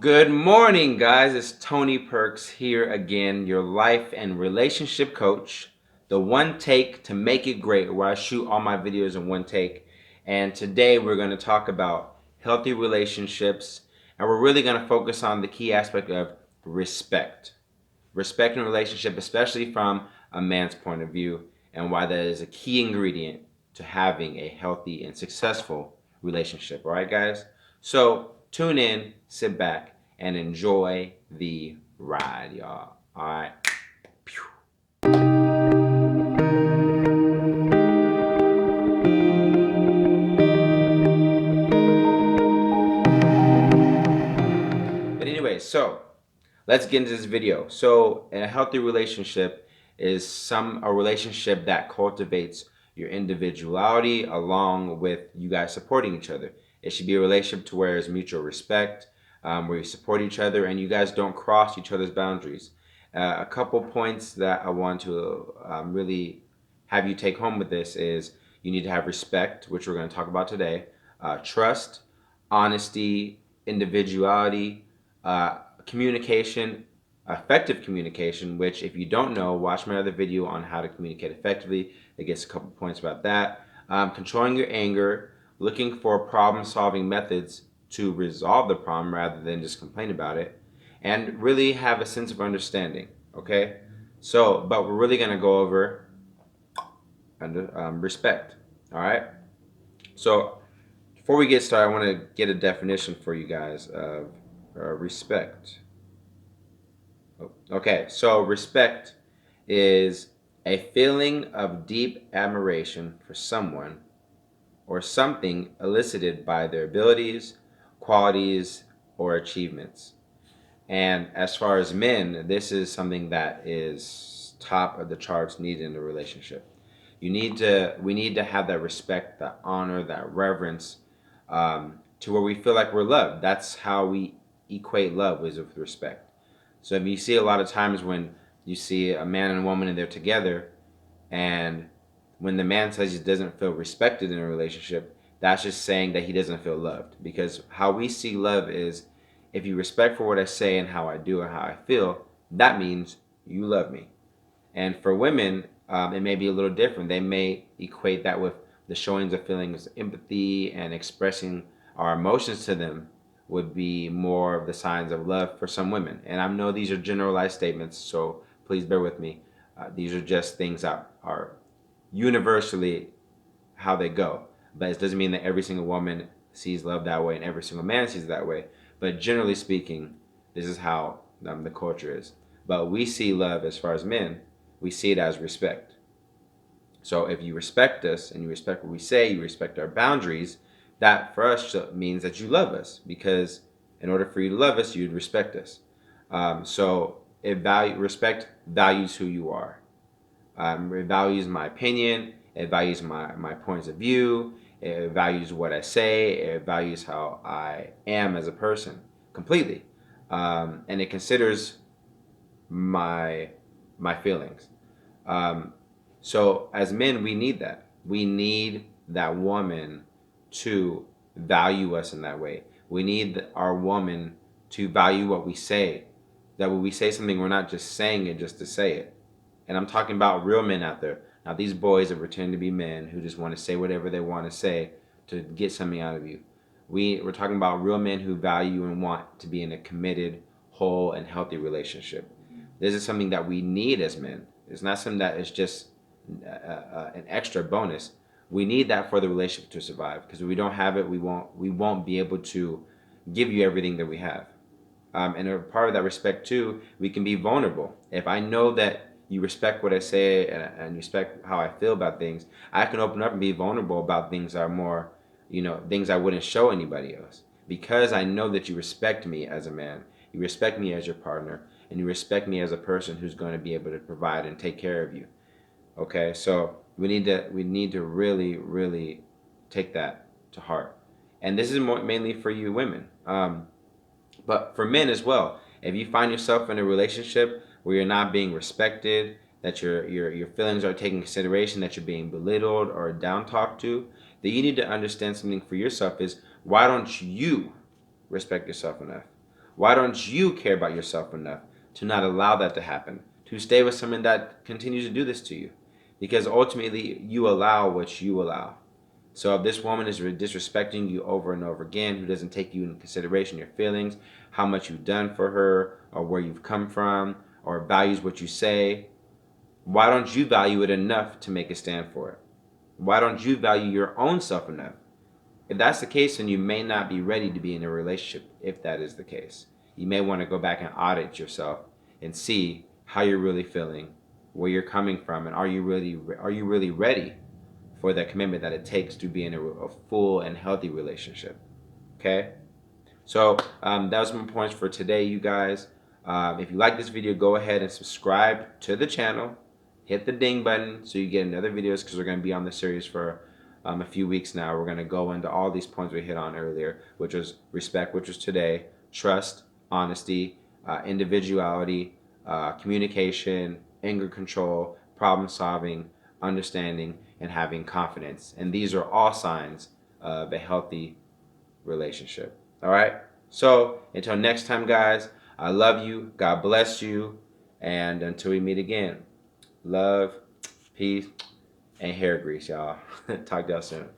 Good morning, guys. It's Tony Perks here again, your life and relationship coach. The one take to make it great, where I shoot all my videos in one take. And today we're going to talk about healthy relationships, and we're really going to focus on the key aspect of respect. Respect in a relationship, especially from a man's point of view, and why that is a key ingredient to having a healthy and successful relationship. All right, guys? So tune in, sit back, and enjoy the ride, y'all. All right. But anyway, so let's get into this video. So a healthy relationship is a relationship that cultivates your individuality along with you guys supporting each other. It should be a relationship to where there's mutual respect, where you support each other and you guys don't cross each other's boundaries. A couple points that I want to really have you take home with this is you need to have respect, which we're going to talk about today, trust, honesty, individuality, communication, effective communication, which if you don't know, watch my other video on how to communicate effectively. It gets a couple points about that. Controlling your anger, looking for problem-solving methods to resolve the problem rather than just complain about it, and really have a sense of understanding, okay? So, but we're really gonna go over respect, all right? So, before we get started, I wanna get a definition for you guys of respect. Okay, so respect is a feeling of deep admiration for someone or something elicited by their abilities, qualities, or achievements. And as far as men, this is something that is top of the charts needed in a relationship. We need to have that respect, that honor, that reverence, to where we feel like we're loved. That's how we equate love, is with respect. So if you see a lot of times when you see a man and a woman and they're together, and when the man says he doesn't feel respected in a relationship, that's just saying that he doesn't feel loved. Because how we see love is, if you respect for what I say and how I do or how I feel, that means you love me. And for women, it may be a little different. They may equate that with the showings of feelings, empathy, and expressing our emotions to them would be more of the signs of love for some women. And I know these are generalized statements, so please bear with me. These are just things that are universally how they go. But it doesn't mean that every single woman sees love that way and every single man sees it that way. But generally speaking, this is how the culture is. But we see love as far as men, we see it as respect. So if you respect us and you respect what we say, you respect our boundaries, that for us means that you love us, because in order for you to love us, you'd respect us. So respect values who you are. It values my opinion. It values my points of view. It values what I say. It values how I am as a person completely. And it considers my feelings. Um, so as men, we need that. We need that woman to value us in that way. We need our woman to value what we say. That when we say something, we're not just saying it just to say it. And I'm talking about real men out there. Not these boys that pretend to be men who just want to say whatever they want to say to get something out of you. We're talking about real men who value and want to be in a committed, whole, and healthy relationship. This is something that we need as men. It's not something that is just an extra bonus. We need that for the relationship to survive. Because if we don't have it, we won't be able to give you everything that we have. And a part of that respect too, we can be vulnerable. If I know that you respect what I say and respect how I feel about things, I can open up and be vulnerable about things that are more, things I wouldn't show anybody else. Because I know that you respect me as a man, you respect me as your partner, and you respect me as a person who's going to be able to provide and take care of you. Okay, so we need to really, really take that to heart. And this is mainly for you women. But for men as well, if you find yourself in a relationship where you're not being respected, that your feelings are taken consideration, that you're being belittled or down talked to, then you need to understand something for yourself is, why don't you respect yourself enough? Why don't you care about yourself enough to not allow that to happen? To stay with someone that continues to do this to you? Because ultimately, you allow what you allow. So if this woman is disrespecting you over and over again, who doesn't take you into consideration, your feelings, how much you've done for her, or where you've come from, or values what you say, why don't you value it enough to make a stand for it? Why don't you value your own self enough? If that's the case, then you may not be ready to be in a relationship. If that is the case, you may want to go back and audit yourself and see how you're really feeling, where you're coming from, and are you really ready for that commitment that it takes to be in a full and healthy relationship? Okay. So that was my points for today, you guys. If you like this video, go ahead and subscribe to the channel. Hit the ding button so you get another videos, because we're going to be on this series for a few weeks now. We're going to go into all these points we hit on earlier, which was respect, which was today, trust, honesty, individuality, communication, anger control, problem solving, understanding, and having confidence. And these are all signs of a healthy relationship. All right. So until next time, guys, I love you. God bless you. And until we meet again, love, peace, and hair grease, y'all. Talk to y'all soon.